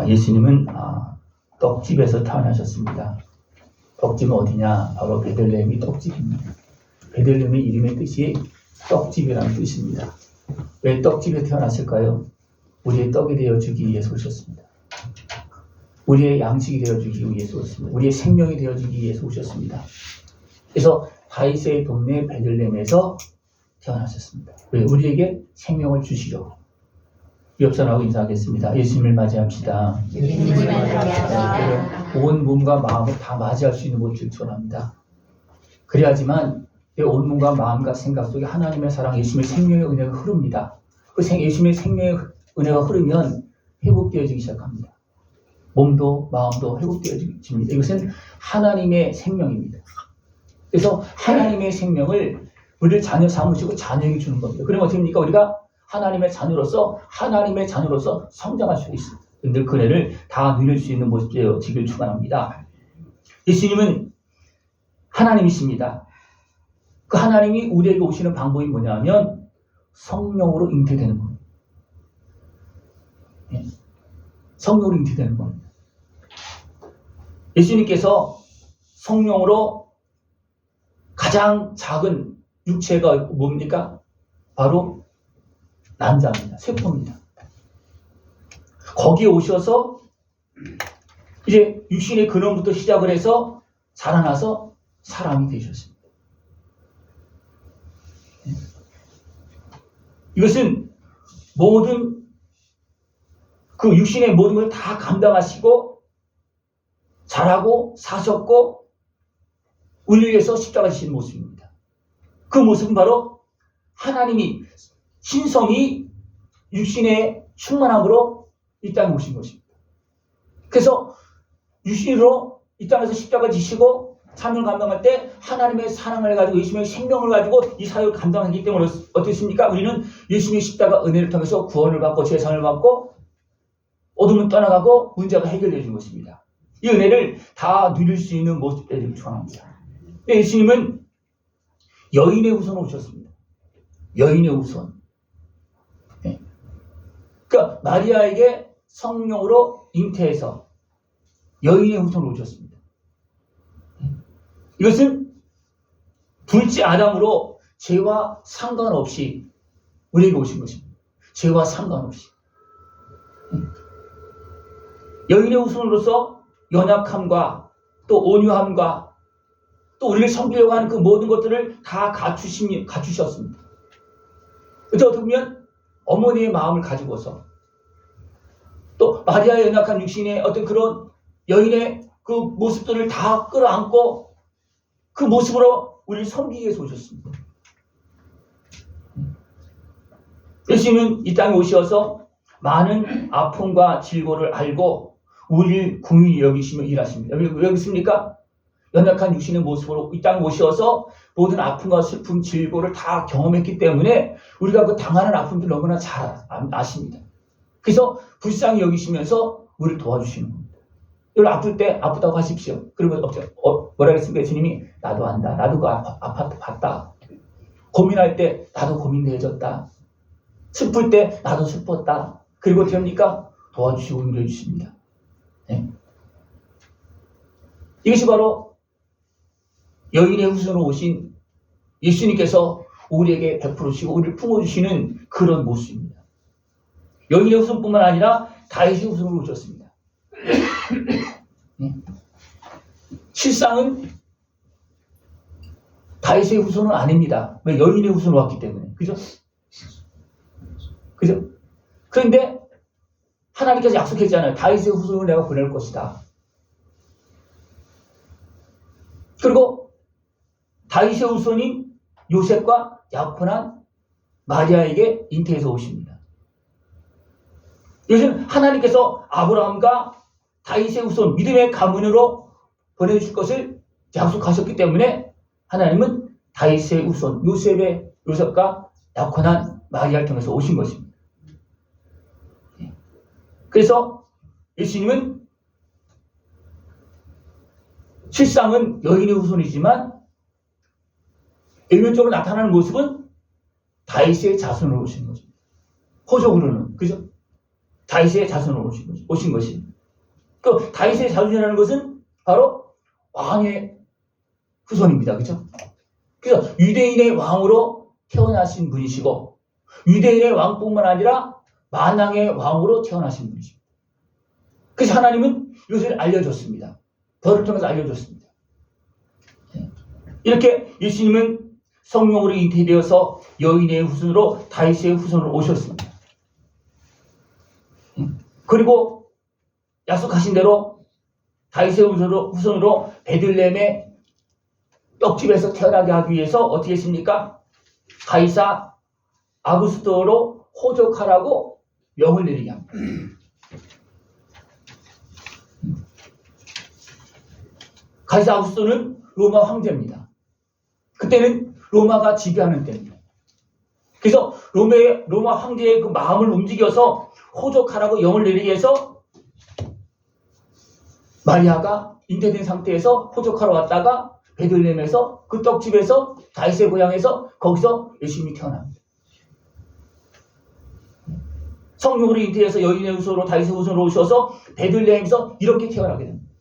예수님은 떡집에서 태어나셨습니다. 떡집은 어디냐? 바로 베들레헴이 떡집입니다. 베들레헴의 이름의 뜻이 떡집이라는 뜻입니다. 왜 떡집에 태어났을까요? 우리의 떡이 되어주기 위해서 오셨습니다. 우리의 양식이 되어주기 위해서 오셨습니다. 우리의 생명이 되어주기 위해서 오셨습니다. 그래서 다윗의 동네 베들레헴에서 태어나셨습니다. 왜? 우리에게 생명을 주시려고. 옆 사람하고 인사하겠습니다. 예수님을 맞이합시다. 예수님을 맞이합시다. 온 몸과 마음을 다 맞이할 수 있는 것을 축원합니다. 그래야지만 내 온 몸과 마음과 생각 속에 하나님의 사랑, 예수님의 생명의 은혜가 흐릅니다. 그 예수님의 생명의 은혜가 흐르면 회복되어지기 시작합니다. 몸도 마음도 회복되어집니다. 이것은 하나님의 생명입니다. 그래서 하나님의 생명을 우리를 자녀 삼으시고 자녀에게 주는 겁니다. 그러면 어떻게 됩니까? 우리가 하나님의 자녀로서 성장할 수 있습니다. 늘 그 은혜를 다 누릴 수 있는 모습 되어지길 축원합니다. 예수님은 하나님이십니다. 그 하나님이 우리에게 오시는 방법이 뭐냐면 성령으로 잉태되는 겁니다. 성령으로 잉태되는 겁니다. 예수님께서 성령으로 가장 작은 육체가 뭡니까? 바로 난자입니다. 세포입니다. 거기에 오셔서 이제 육신의 근원부터 시작을 해서 자라나서 사람이 되셨습니다. 이것은 모든 그 육신의 모든 걸 다 감당하시고 자라고 사셨고 우리를 위해서 십자가 지신 모습입니다. 그 모습은 바로 하나님이 신성이 육신의 충만함으로 이 땅에 오신 것입니다. 그래서 육신으로 이 땅에서 십자가 지시고 사명을 감당할 때 하나님의 사랑을 가지고 예수님의 생명을 가지고 이 사역을 감당하기 때문에 어떻습니까? 우리는 예수님의 십자가 은혜를 통해서 구원을 받고 제상을 받고 어둠은 떠나가고 문제가 해결되어진 것입니다. 이 은혜를 다 누릴 수 있는 모습들을 축원합니다. 예수님은 여인의 후손으로 오셨습니다. 여인의 후손. 그러니까 마리아에게 성령으로 잉태해서 여인의 후손으로 오셨습니다. 이것은 둘째 아담으로 죄와 상관없이 우리에게 오신 것입니다. 죄와 상관없이. 여인의 후손으로서 연약함과 또 온유함과 또 우리를 섬기려고 하는 그 모든 것들을 다 갖추셨습니다. 그래서 어떻게 보면 어머니의 마음을 가지고서 또 마리아의 연약한 육신의 어떤 그런 여인의 그 모습들을 다 끌어안고 그 모습으로 우리를 섬기기 위해서 오셨습니다. 예수님은 이 땅에 오셔서 많은 아픔과 질고를 알고 우리를 긍휼히 여기시며 일하십니다. 왜 있습니까? 연약한 육신의 모습으로 이 땅에 오셔서 모든 아픔과 슬픔, 질고를 다 경험했기 때문에 우리가 그 당하는 아픔들 너무나 잘 아십니다. 그래서 불쌍히 여기시면서 우리를 도와주시는 겁니다. 여러분 아플 때 아프다고 하십시오. 그리고 뭐라 그랬습니까? 주님이 나도 안다. 나도 그 아파트 봤다. 고민할 때 나도 고민되어졌다. 슬플 때 나도 슬펐다. 그리고 됩니까? 도와주시고 응해 주십니다. 네. 이것이 바로 여인의 후손으로 오신 예수님께서 우리에게 베풀으시고 우리를 품어주시는 그런 모습입니다. 여인의 후손뿐만 아니라 다윗의 후손으로 오셨습니다. 네. 실상은 다윗의 후손은 아닙니다. 왜? 여인의 후손으로 왔기 때문에. 그죠? 그죠? 그런데 하나님께서 약속했잖아요. 다윗의 후손을 내가 보낼 것이다. 그리고 다윗의 후손인 요셉과 약혼한 마리아에게 잉태해서 오십니다. 이것은 하나님께서 아브라함과 다윗의 후손 믿음의 가문으로 보내줄 것을 약속하셨기 때문에 하나님은 다윗의 후손 요셉과 약혼한 마리아를 통해서 오신 것입니다. 그래서 예수님은 실상은 여인의 후손이지만 일면적으로 나타나는 모습은 다윗의 자손으로 오신 거죠. 호적으로는. 그죠? 다윗의 자손으로 오신 것이. 그 다윗의 자손이라는 것은 바로 왕의 후손입니다. 그렇죠? 그래서 유대인의 왕으로 태어나신 분이시고 유대인의 왕뿐만 아니라 만왕의 왕으로 태어나신 분이십니다. 그래서 하나님은 이것을 알려줬습니다. 벌을 통해서 알려줬습니다. 이렇게 예수님은 성령으로 잉태되어서 여인의 후손으로 다윗의 후손으로 오셨습니다. 그리고 약속하신 대로 다윗의 후손으로 베들레헴의 떡집에서 태어나게 하기 위해서 어떻게 했습니까? 가이사 아구스토로 호적하라고 명을 내리게 합니다. 가이사 아구스토는 로마 황제입니다. 그때는 로마가 지배하는 때입니다. 그래서 로마 황제의 그 마음을 움직여서 호적하라고 명을 내리게 해서 마리아가 잉태된 상태에서 호적하러 왔다가 베들레헴에서 그 떡집에서 다윗의 고향에서 거기서 예수님이 태어납니다. 성령으로 잉태해서 여인의 후손으로 다윗의 후손으로 오셔서 베들레헴에서 이렇게 태어나게 됩니다.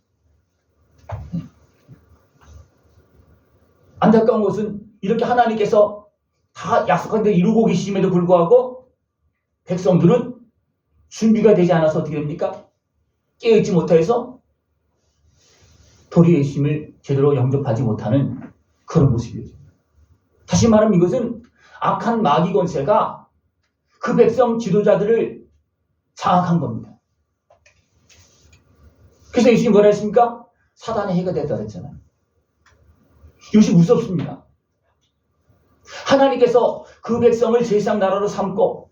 안타까운 것은 이렇게 하나님께서 다 약속한 데 이루고 계심에도 불구하고 백성들은 준비가 되지 않아서 어떻게 됩니까? 깨어있지 못해서 도리의 예수님을 제대로 영접하지 못하는 그런 모습이죠. 다시 말하면 이것은 악한 마귀 권세가 그 백성 지도자들을 장악한 겁니다. 그래서 예수님이 뭐라 했습니까? 사단의 해가 됐다 그랬잖아요. 이것이 무섭습니다. 하나님께서 그 백성을 제사장 나라로 삼고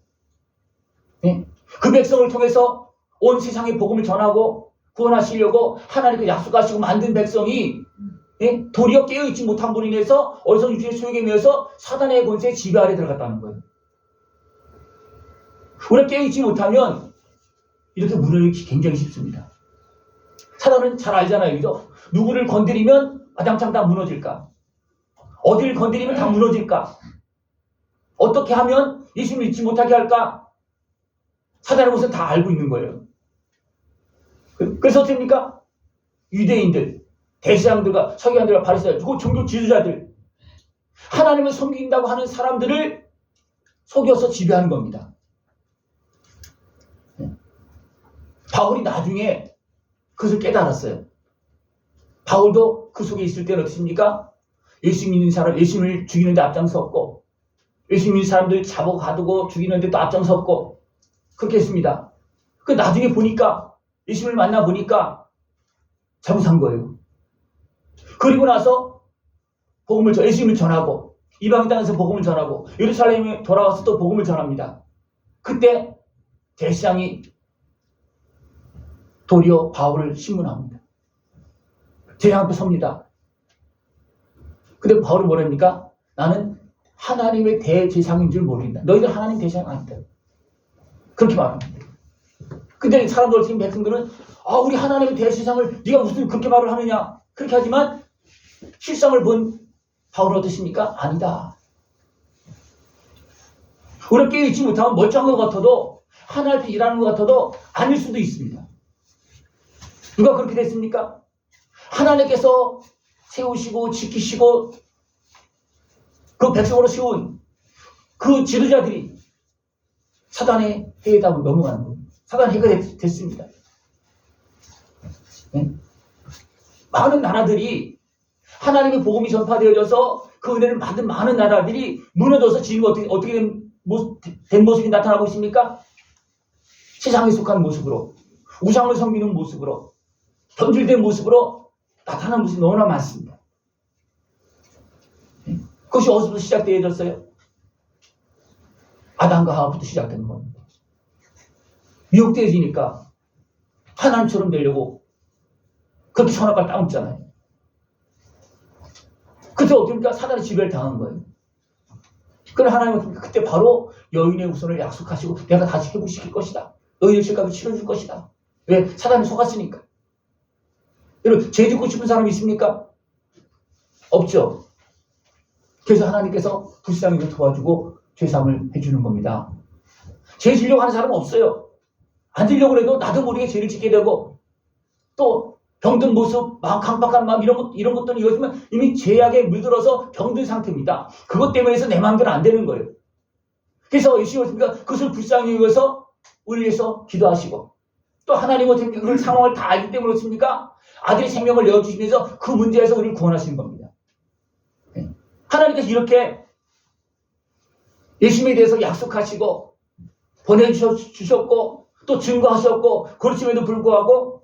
그 백성을 통해서 온 세상에 복음을 전하고 구원하시려고 하나님께 약속하시고 만든 백성이 도리어 깨어있지 못한 분로 인해서 어리석은 육신의 소욕에 매여서 사단의 권세의 지배 아래 들어갔다는 거예요. 우리가 깨어있지 못하면 이렇게 무너지기 굉장히 쉽습니다. 사단은 잘 알잖아요. 그죠? 누구를 건드리면 마당창 다 무너질까? 어디를 건드리면 다 무너질까? 어떻게 하면 예수님을 믿지 못하게 할까? 사단의 것은 다 알고 있는 거예요. 그래서 어떻습니까? 유대인들, 대제사장들과 서기관들과 바리새인들, 그 종교 지도자들, 하나님을 섬긴다고 하는 사람들을 속여서 지배하는 겁니다. 바울이 나중에 그것을 깨달았어요. 바울도 그 속에 있을 때는 어떻습니까? 예수 믿는 사람, 예수님을 죽이는데 앞장섰고, 예수 믿는 사람들 잡아 가두고 죽이는데 또 앞장섰고, 그렇게 했습니다. 그 나중에 보니까, 예수님을 만나 보니까 잘못한 거예요. 그리고 나서 예수님을 전하고, 이방 땅에서 복음을 전하고, 예루살렘에 돌아와서 또 복음을 전합니다. 그때 대제사장이 도리어 바울을 신문합니다. 제장 앞에 섭니다. 근데 바울은 뭐랍니까? 나는 하나님의 대제사장인 줄 모른다. 너희들 하나님 대제사장 아니다. 그렇게 말합니다. 근데 사람들, 지금 백성들은 우리 하나님의 대제사장을 네가 무슨 그렇게 말을 하느냐? 그렇게 하지만 실상을 본 바울은 어떻습니까? 아니다. 우리가 깨어있지 못하면 멀쩡한 것 같아도 하나님 앞에 일하는 것 같아도 아닐 수도 있습니다. 누가 그렇게 됐습니까? 하나님께서 세우시고 지키시고 그 백성으로 세운 그 지도자들이 사단의 해에 다 넘어가는 거예요. 사단의 해가 됐습니다. 네? 많은 나라들이 하나님의 복음이 전파되어져서 그 은혜를 받은 많은 나라들이 무너져서 지금 어떻게 된 모습이 나타나고 있습니까? 세상에 속한 모습으로, 우상을 섬기는 모습으로, 변질된 모습으로 나타나는 모습이 너무나 많습니다. 그것이 어디서부터 시작되어졌어요? 아담과 하와부터 시작된 겁니다. 미혹되어지니까 하나님처럼 되려고 그렇게 선악과를 따먹잖아요. 그때 어떻습니까? 사단의 지배를 당한 거예요. 그럼 하나님은 그때 바로 여인의 후손을 약속하시고 내가 다시 회복시킬 것이다. 너희의 죄값을 치러줄 것이다. 왜? 사단이 속았으니까. 여러분, 죄 짓고 싶은 사람이 있습니까? 없죠. 그래서 하나님께서 불쌍히도 도와주고 죄사함을 해주는 겁니다. 죄 지려고 하는 사람은 없어요. 앉으려고 해도 나도 모르게 죄를 짓게 되고 또 병든 모습, 막 강박한 마음 이런 것들은 이것이면 이미 죄악에 물들어서 병든 상태입니다. 그것 때문에 해서 내 마음대로 안 되는 거예요. 그래서 예수님께서 그것을 불쌍히 여겨서 우리 위해서 기도하시고 또 하나님은 그 상황을 다 알기 때문에 그렇습니까? 아들의 생명을 내어주시면서 그 문제에서 우리를 구원하시는 겁니다. 하나님께서 이렇게 예수님에 대해서 약속하시고 보내주셨고 또 증거하셨고 그렇음에도 불구하고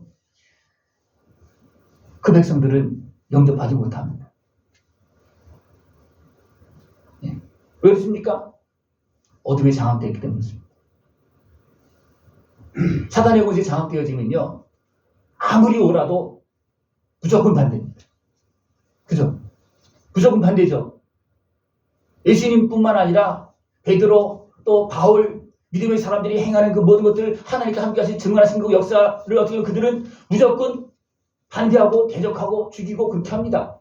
그 백성들은 영접하지 못합니다. 왜 그렇습니까? 어둠에 장악되어 있기 때문입니다. 사단의 권세에 장악되어지면요 아무리 오라도 무조건 반대입니다. 그죠? 무조건 반대죠. 예수님뿐만 아니라 베드로 또 바울 믿음의 사람들이 행하는 그 모든 것들을 하나님께 함께 하신 증언하신 그 역사를 어떻게 그들은 무조건 반대하고 대적하고 죽이고 그렇게 합니다.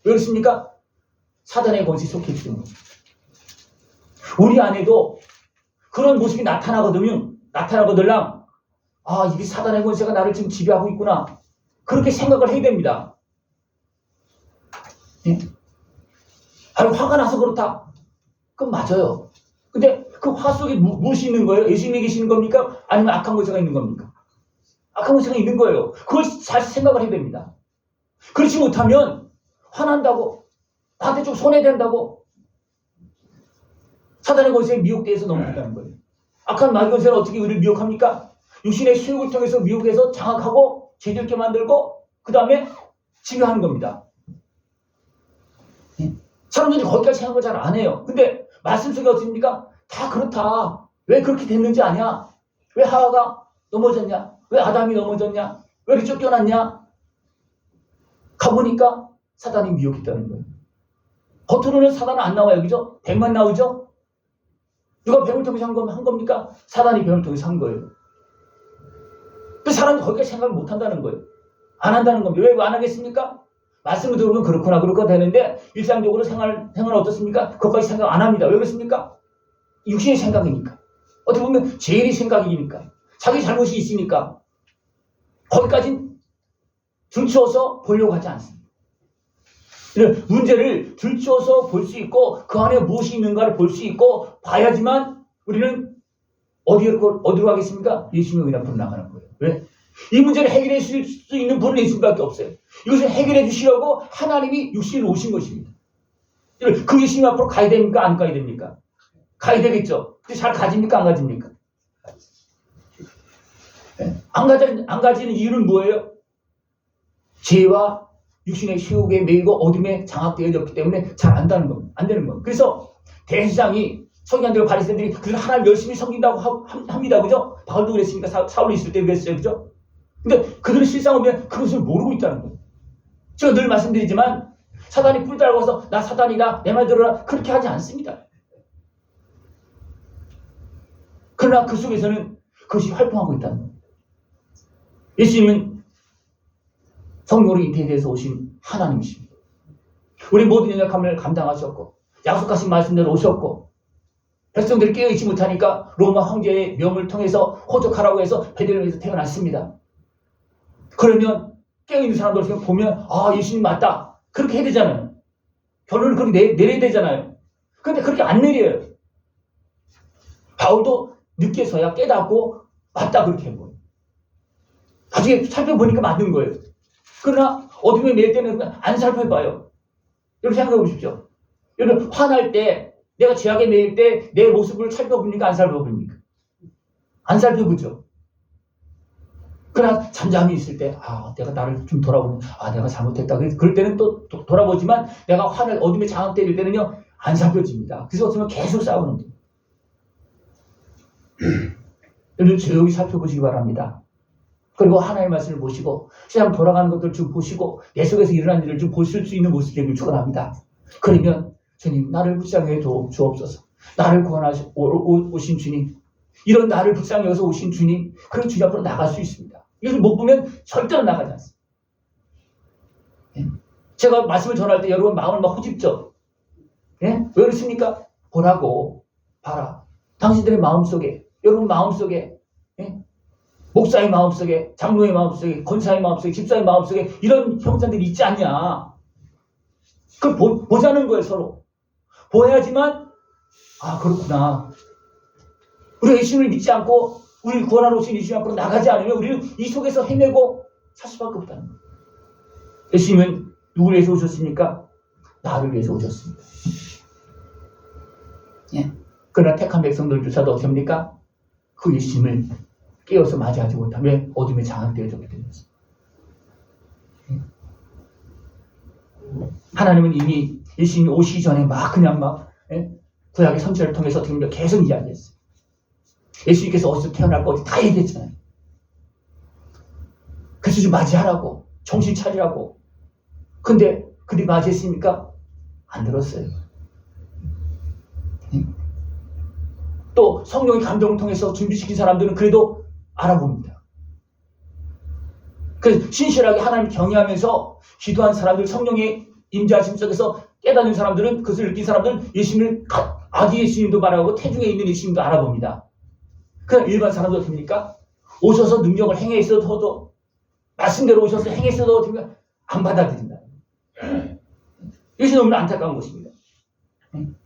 왜 그렇습니까? 사단의 권세에 속해 있기 때문에. 우리 안에도 그런 모습이 나타나거든요. 이게 사단의 권세가 나를 지금 지배하고 있구나. 그렇게 생각을 해야 됩니다. 예? 화가 나서 그렇다. 그건 맞아요. 근데 그 화 속에 무엇이 있는 거예요? 예수님이 계시는 겁니까? 아니면 악한 권세가 있는 겁니까? 악한 권세가 있는 거예요. 그걸 잘 생각을 해야 됩니다. 그렇지 못하면 화난다고 나한테 좀 손해된다고 사단의 권세에 미혹돼서 넘어간다는 거예요. 악한 마귀 권세는 어떻게 우리를 미혹합니까? 육신의 수욕을 통해서 미혹해서 장악하고 죄짓게 만들고 그 다음에 지배하는 겁니다. 사람들이 거기까지 생각을 잘 안 해요. 근데 말씀 속에 어떻습니까? 다 그렇다. 왜 그렇게 됐는지 아냐? 왜 하와가 넘어졌냐? 왜 아담이 넘어졌냐? 왜 이렇게 쫓겨났냐? 가보니까 사단이 미혹했다는 거예요. 겉으로는 사단은 안 나와요. 그죠? 백만 나오죠? 누가 뱀을 통해서 한 겁니까? 사단이 뱀을 통해서 한 거예요. 그 사람이 거기까지 생각을 못 한다는 거예요. 안 한다는 겁니다. 왜 안 하겠습니까? 말씀을 들으면 그렇구나 되는데 일상적으로 생활은 어떻습니까? 그것까지 생각 안 합니다. 왜 그렇습니까? 육신의 생각이니까. 어떻게 보면 죄의 생각이니까. 자기 잘못이 있으니까. 거기까지 들추어서 보려고 하지 않습니다. 문제를 들추어서 볼 수 있고 그 안에 무엇이 있는가를 볼 수 있고 봐야지만 우리는 어디로 가겠습니까? 예수님의 은 앞으로 나가는 거예요. 왜? 이 문제를 해결해 줄 수 있는 분은 예수님밖에 없어요. 이것을 해결해 주시려고 하나님이 육신으로 오신 것입니다. 그 예수님 앞으로 가야 됩니까? 안 가야 됩니까? 가야 되겠죠. 근데 잘 가집니까? 안 가집니까? 안 가지는 이유는 뭐예요? 죄와 육신의 수욕에 매이고 어둠에 장악되어졌기 때문에 잘 안 되는 겁니다. 그래서 대제사장이 서기관들과 바리새인들이 그들 하나님 열심히 섬긴다고 합니다. 그죠? 바울도 그랬으니까 사울이 있을 때 그랬어요. 그죠? 근데 그들은 실상을 보면 그것을 모르고 있다는 거예요. 제가 늘 말씀드리지만 사단이 뿔 달아서 나 사단이다 내 말 들어라 그렇게 하지 않습니다. 그러나 그 속에서는 그것이 활동하고 있다는 거예요. 예수님은 성령으로 잉태돼서 오신 하나님이십니다. 우리 모든 연약함을 감당하셨고 약속하신 말씀대로 오셨고 백성들이 깨어있지 못하니까 로마 황제의 명을 통해서 호적하라고 해서 베들레헴에서 태어났습니다. 그러면 깨어있는 사람들 보면 예수님 맞다. 그렇게 해야 되잖아요. 결론을 그렇게 내려야 되잖아요. 그런데 그렇게 안 내려요. 바울도 늦게서야 깨닫고 맞다 그렇게 한 거예요. 나중에 살펴보니까 맞는 거예요. 그러나 어둠에 매일 때는 안 살펴봐요. 여러분 생각해 보십시오. 여러분 화날 때 내가 죄악에 매일 때 내 모습을 살펴봅니까? 안 살펴봅니까? 안 살펴보죠. 그러나 잠잠히 있을 때 내가 나를 좀 돌아보면 내가 잘못했다. 그럴 때는 또 돌아보지만 내가 화를 어둠에 장악될 때는요 안 살펴집니다. 그래서 어쩌면 계속 싸우는 거예요. 여러분 조용히 살펴보시기 바랍니다. 그리고 하나님의 말씀을 보시고 세상 돌아가는 것들을 좀 보시고 내 속에서 일어난 일을 좀 보실 수 있는 모습이 되길 축원합니다. 그러면 주님 나를 불쌍히 여겨 주옵소서. 나를 구원하시 오신 주님, 이런 나를 불쌍히 여겨서 오신 주님, 그런 주님 앞으로 나갈 수 있습니다. 이것을 못 보면 절대로 나가지 않습니다. 제가 말씀을 전할 때 여러분 마음을 막 후집죠. 왜 그렇습니까? 보라고 봐라. 당신들의 마음속에 여러분 마음속에 목사의 마음속에, 장로의 마음속에, 권사의 마음속에, 집사의 마음속에 이런 형상들이 있지 않냐. 그걸 보자는 거예요, 서로. 보여야지만, 아, 그렇구나. 우리가 예수님을 믿지 않고, 우리를 구원하러 오신 예수님 앞으로 나가지 않으면 우리는 이 속에서 헤매고 살 수밖에 없다는 거예요. 예수님은 누구를 위해서 오셨습니까? 나를 위해서 오셨습니다. 예. 그러나 택한 백성들조차도 어떻게 합니까? 그 예수님을 깨어서 맞이하지 못하면 어둠에 장악되어졌기 때문이죠. 하나님은 이미 예수님이 오시기 전에 구약의 선지자를 통해서 어떻게 합니까? 계속 이야기했어요. 예수님께서 어디서 태어날 거 어디 다 얘기했잖아요. 그래서 좀 맞이하라고, 정신 차리라고. 근데 그들이 맞이했습니까? 안 들었어요. 또 성령의 감동을 통해서 준비시킨 사람들은 그래도 알아봅니다. 그래서 신실하게 하나님 경외하면서 기도한 사람들, 성령의 임재하심 속에서 깨닫는 사람들은, 그것을 느낀 사람들은 예수님을 아기 예수님도 말하고 태중에 있는 예수님도 알아봅니다. 그럼 일반 사람도 어떻습니까? 오셔서 능력을 행했어도, 말씀대로 오셔서 행했어도 어떻게 안 받아들인다. 이것이 너무나 안타까운 것입니다.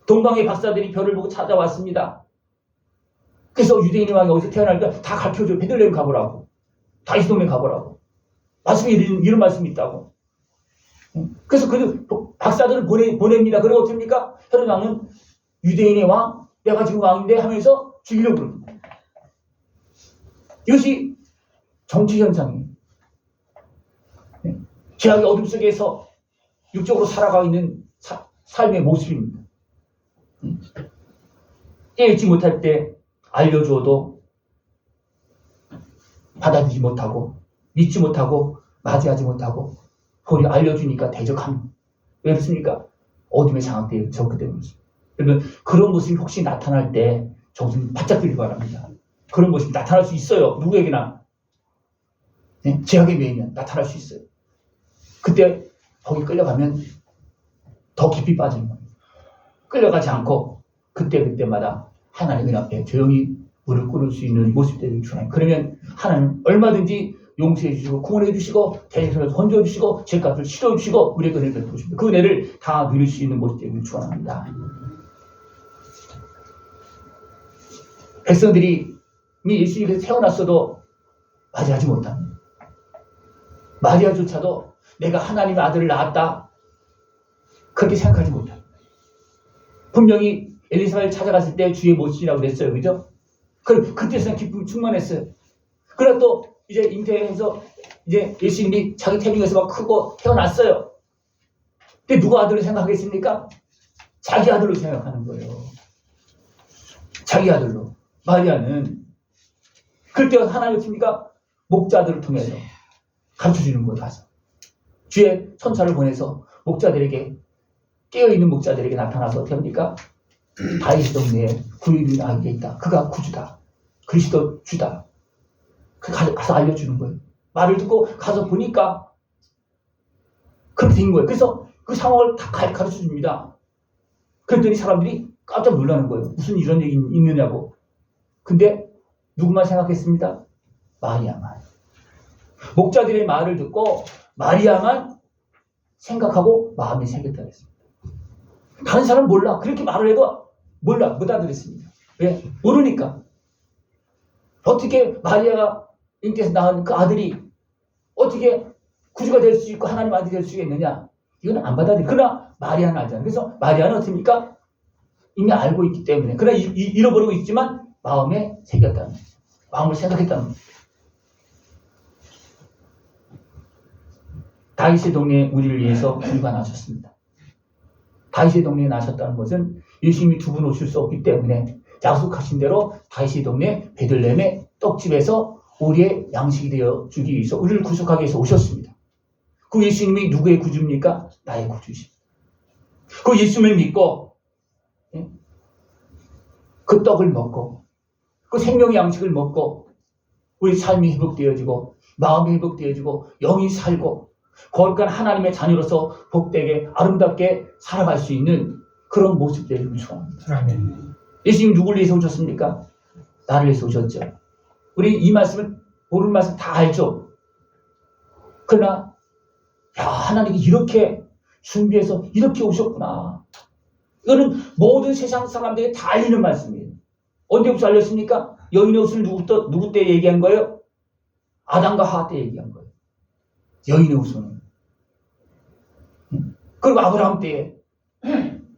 동방의 박사들이 별을 보고 찾아왔습니다. 그래서 유대인의 왕이 어디서 태어날까 다 가르쳐줘요. 베들레헴 가보라고. 다윗 동네 가보라고. 말씀에 이런 말씀이 있다고. 그래서 그 박사들을 보냅니다. 그리고 어떻게 합니까? 헤롯 왕은 유대인의 왕, 내가 지금 왕인데 하면서 죽이려고 그럽니다. 이것이 정치 현상이에요. 죄악의 어둠 속에서 육적으로 살아가고 있는 삶의 모습입니다. 깨닫지 못할 때 알려주어도 받아들이지 못하고, 믿지 못하고, 맞이하지 못하고, 도리어 알려주니까 대적합니다. 왜 그렇습니까? 어둠에 장악되었기 때문이죠. 여러분, 그런 모습이 혹시 나타날 때 정신 바짝 들기 바랍니다. 그런 모습이 나타날 수 있어요. 누구에게나. 네? 죄악에 매이면 나타날 수 있어요. 그때 거기 끌려가면 더 깊이 빠지는 겁니다. 끌려가지 않고 그때마다 하나님 앞에 조용히 무릎 꿇을 수 있는 모습들을 주나요. 그러면 하나님 얼마든지 용서해 주시고 구원해 주시고 대적에서 건져 주시고 죄값을 치러 주시고 우리에게 은혜를 베풀어 주십니다. 그 은혜를 다 누릴 수 있는 모습들을 축원합니다. 백성들이 이미 예수님께서 태어났어도 맞이하지 못합니다. 마리아조차도 내가 하나님의 아들을 낳았다 그렇게 생각하지 못합니다. 분명히 엘리사벳을 찾아갔을 때 주의 모습이라고 그랬어요. 그죠? 그때서는 기쁨이 충만했어요. 그러나 또 이제 잉태해서 이제 예수님이 자기 태중에서 막 크고 태어났어요. 근데 누가 아들로 생각하겠습니까? 자기 아들로 생각하는 거예요. 자기 아들로. 마리아는 그때 하나님 어떻습니까? 목자들을 통해서 가르쳐주는 거예요. 가서 주의 천사를 보내서 목자들에게 깨어있는 목자들에게 나타나서 어떻게 합니까? 다윗 동네에 구유인 아기가 있다. 그가 구주다. 그리스도 주다. 가서 알려주는 거예요. 말을 듣고 가서 보니까 그렇게 된 거예요. 그래서 그 상황을 다 가르쳐 줍니다. 그랬더니 사람들이 깜짝 놀라는 거예요. 무슨 이런 얘기 있느냐고. 근데 누구만 생각했습니다? 마리아만. 목자들의 말을 듣고 마리아만 생각하고 마음이 새겼다고 했습니다. 다른 사람은 몰라. 그렇게 말을 해도 몰라. 못 알아듣습니다. 왜? 모르니까. 어떻게 마리아가 잉태에서 낳은 그 아들이 어떻게 구주가 될 수 있고 하나님 아들이 될 수 있느냐. 이건 안 받아들여. 그러나 마리아는 알잖아요. 그래서 마리아는 어떻습니까? 이미 알고 있기 때문에. 그러나 잃어버리고 있지만 마음에 새겼다는 거예요. 마음을 생각했다는 거예요. 다윗의 동네에 우리를 위해서 구주가 나셨습니다. 다윗의 동네에 나셨다는 것은 예수님이 두 분 오실 수 없기 때문에 약속하신 대로 다윗의 동네 베들레헴의 떡집에서 우리의 양식이 되어 주기 위해서 우리를 구속하기 위해서 오셨습니다. 그 예수님이 누구의 구주입니까? 나의 구주이십니다. 그 예수님을 믿고 그 떡을 먹고 그 생명의 양식을 먹고 우리 삶이 회복되어지고 마음이 회복되어지고 영이 살고 거룩한 하나님의 자녀로서 복되게 아름답게 살아갈 수 있는 그런 모습들을 축원합니다. 예수님 누구를 위해서 오셨습니까? 나를 위해서 오셨죠. 우리 이 말씀을 모르는 말씀 다 알죠. 그러나 하나님이 이렇게 준비해서 이렇게 오셨구나. 이거는 모든 세상 사람들이 다 알리는 말씀이에요. 언제부터 알렸습니까? 여인의 옷을 누구 때 얘기한 거예요? 아담과 하와 때 얘기한 거예요. 여인의 옷은. 그리고 아브라함 때에,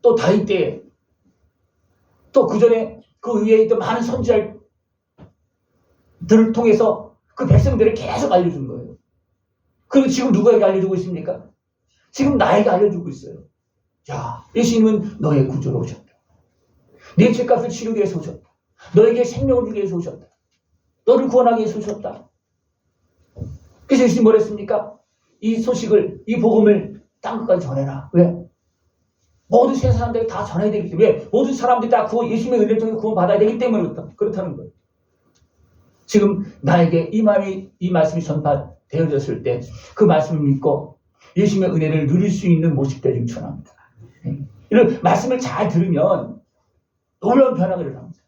또 다윗 때에, 또 그 전에 그 위에 있던 많은 선지자들을 통해서 그 백성들을 계속 알려준 거예요. 그리고 지금 누구에게 알려주고 있습니까? 지금 나에게 알려주고 있어요. 야, 예수님은 너의 구주로 오셨다. 내 죄값을 치르기 위해서 오셨다. 너에게 생명을 주기 위해서 오셨다. 너를 구원하기 위해서 오셨다. 그래서 예수님 뭐라 했습니까? 이 소식을, 이 복음을 땅끝까지 전해라. 왜? 모든 세상 사람들이 다 전해야 되기 때문에, 왜? 모든 사람들이 다 예수님의 은혜를 통해 구원받아야 되기 때문에 그렇다는 거예요. 지금 나에게 이 말씀이 전파되어졌을 때 그 말씀을 믿고 예수님의 은혜를 누릴 수 있는 모습들을 전합니다. 이런 말씀을 잘 들으면 놀라운 변화가 일어납니다.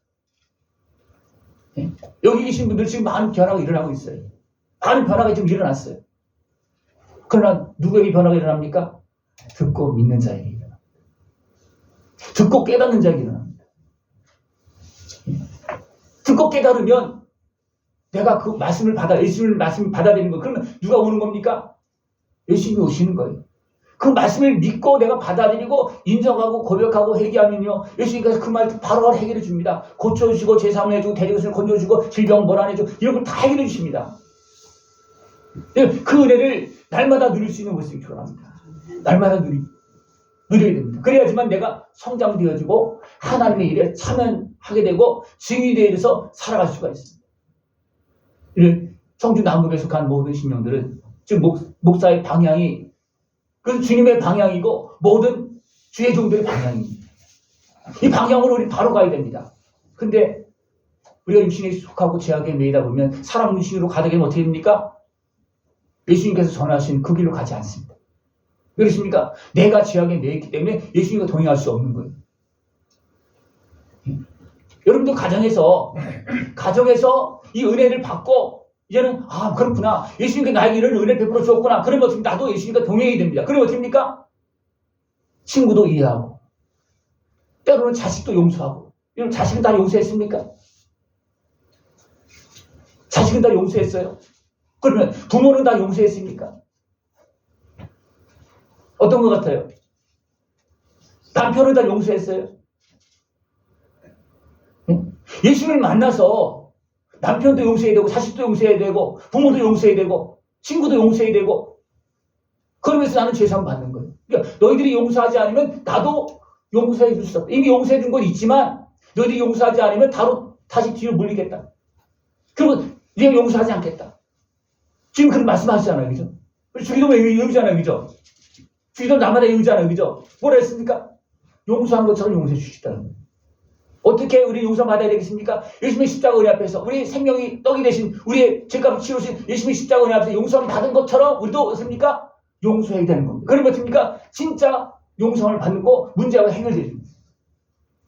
여기 계신 분들 지금 많은 변화가 일어나고 있어요. 많은 변화가 지금 일어났어요. 그러나 누구에게 변화가 일어납니까? 듣고 믿는 자에게 일어납니다. 듣고 깨닫는 자에게 일어납니다. 듣고 깨달으면 내가 그 말씀을 예수님의 말씀을 받아들이는 거. 그러면 누가 오는 겁니까? 예수님이 오시는 거예요. 그 말씀을 믿고 내가 받아들이고 인정하고 고백하고 회개하면요, 예수님께서 그 말 바로 해결해 줍니다. 고쳐주시고 죄사함을 해주고 대적을 건져주고 질병 몰아내주고 이런 걸 다 해결해 주십니다. 그 은혜를 날마다 누릴 수 있는 모습이 필요합니다. 날마다 누려야 됩니다. 그래야지만 내가 성장되어지고 하나님의 일에 참여하게 되고 증인이 되어서 살아갈 수가 있습니다. 청주 남북에 속한 모든 신령들은 지금 목사의 방향이 그 주님의 방향이고 모든 주의 종들의 방향입니다. 이 방향으로 우리 바로 가야 됩니다. 근데 우리가 육신에 속하고 죄악에 매이다 보면 사람 육신으로 가게 되면 어떻게 됩니까? 예수님께서 전하신 그 길로 가지 않습니다. 왜 그렇습니까? 내가 죄악에 매였기 때문에 예수님과 동행할 수 없는 거예요. 여러분도 가정에서 이 은혜를 받고 이제는 그렇구나. 예수님께 나에게 이런 은혜를 베풀어 주었구나. 그러면 어떻게 나도 예수님과 동행이 됩니다. 그러면 어떻게 됩니까? 친구도 이해하고 때로는 자식도 용서하고. 여러분 자식은 다 용서했습니까? 자식은 다 용서했어요? 그러면 부모는 다 용서했습니까? 어떤 것 같아요? 남편은 다 용서했어요? 예수님을 만나서 남편도 용서해야 되고 자식도 용서해야 되고 부모도 용서해야 되고 친구도 용서해야 되고 그러면서 나는 죄사함 받는 거예요. 그러니까 너희들이 용서하지 않으면 나도 용서해 줄 수 없다. 이미 용서해 준 건 있지만 너희들이 용서하지 않으면 다시 뒤로 물리겠다. 그리고 네가 용서하지 않겠다. 지금 그런 말씀하시잖아요. 그죠? 주기도 외우잖아요. 그죠? 주기도 나마다 외우잖아요. 그죠? 뭐라 했습니까? 용서한 것처럼 용서해 주시다는 거예요. 어떻게 우리 용서받아야 되겠습니까? 예수님의 십자가 은혜 앞에서 우리 생명이 떡이 되신 우리의 죄값을 치르신 예수님의 십자가 은혜 앞에서 용서를 받은 것처럼 우리도 어떻습니까? 용서해야 되는 겁니다. 그러면 어떻습니까? 진짜 용서를 받고 문제가 해결됩니다.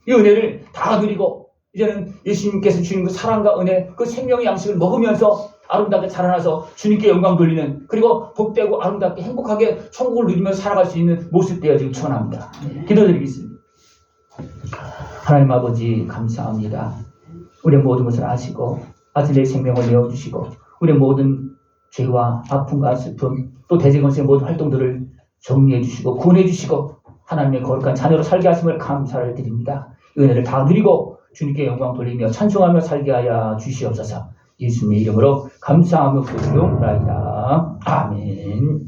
이 은혜를 다 누리고 이제는 예수님께서 주신 그 사랑과 은혜, 그 생명의 양식을 먹으면서 아름답게 자라나서 주님께 영광 돌리는, 그리고 복되고 아름답게 행복하게 천국을 누리면서 살아갈 수 있는 모습 되어지길 축원합니다. 기도드리겠습니다. 하나님 아버지 감사합니다. 우리의 모든 것을 아시고 아들의 생명을 내어주시고 우리의 모든 죄와 아픔과 슬픔 또 대제건설의 모든 활동들을 정리해 주시고 구원해 주시고 하나님의 거룩한 자녀로 살게 하심을 감사를 드립니다. 은혜를 다 누리고 주님께 영광 돌리며 찬송하며 살게 하여 주시옵소서. 예수님의 이름으로 감사하며 기도드리옵나이다. 아멘.